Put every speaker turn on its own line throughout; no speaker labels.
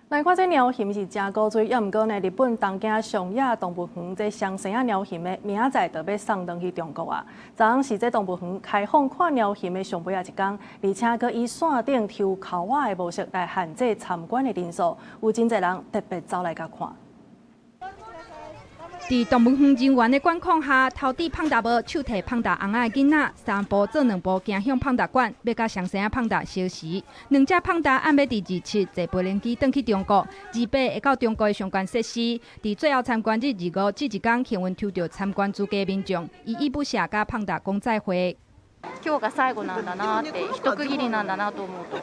来看这鸟禽是真古锥，也毋过呢，日本东京上野动物园这上生啊鸟禽的明仔载就要送回去中国啊。昨昏是这动物园开放看鸟禽的上尾啊一天，而且佮以线顶抽口仔的模式来限制参观的人数，有真侪人特别走来甲看。
在动物园人员的管控下，头顶胖达无手提胖达红仔的囡仔，三步做两步行向胖达馆，要甲上生啊胖达相识。两只胖达暗要伫27坐飞轮机转去中国，28会到中国的相关设施。伫最后参观日25这一天，幸运抽到参观资格的民众，依依不舍甲胖达讲再会。
今日が最後なんだなって一区切りなんだなと思うと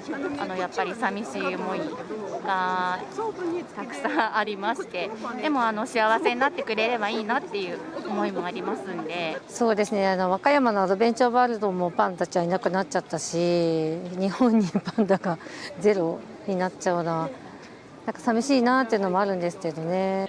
やっぱり寂しい思いがたくさんありましてでも幸せになってくれればいいなっていう思いもありますんで
そうですね和歌山のアドベンチャーワールドもパンダちゃんいなくなっちゃったし日本にパンダがゼロになっちゃうなんか寂しいなっていうのもあるんですけどね。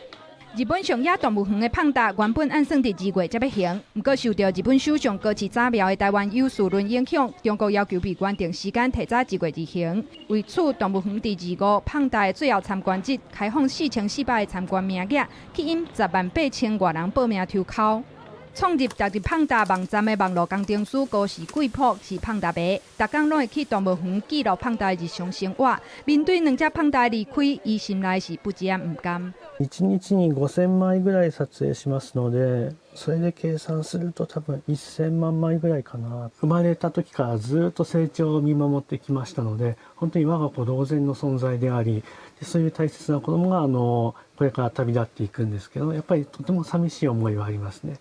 日本上野动物园的胖达原本按算伫2月才要行，不过受到日本首相高市早苗的台湾有事论影响，中国要求闭园定时间提早1月2行。为此，动物园伫25胖达的最后参观日开放4400个参观名额，吸引108000外人报名抽考。 创立踏入胖达网站的网络工程师高氏贵婆是胖达爸，逐工拢会去动物园记录胖达的日常生活。面对两只胖达的离开，伊心内是不知唔甘。
1日に5000枚ぐらい撮影しますので、それで計算すると多分1000万枚ぐらいかな。生まれた時からずっと成長を見守ってきましたので、本当に我が子同然の存在であり、そういう大切な子供がこれから旅立っていくんですけど、やっぱりとても寂しい思いはありますね。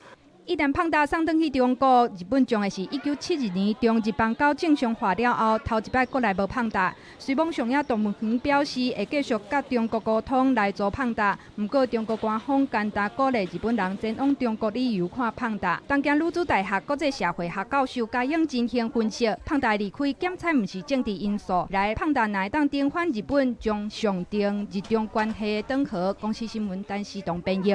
一旦胖达送转去中国，日本将会是1972年中日邦交正常化了后，头一摆过来无胖达。虽望上野动物园表示会继续甲中国沟通来做胖达，不过中国官方简单鼓励日本人前往中国旅游看胖达。东京女子大学国际社会学教授嘉永真兴分析，胖达离开检测毋是政治因素，来胖达乃当重返日本，将上定日中关系的长河。公司新闻陈思东编译。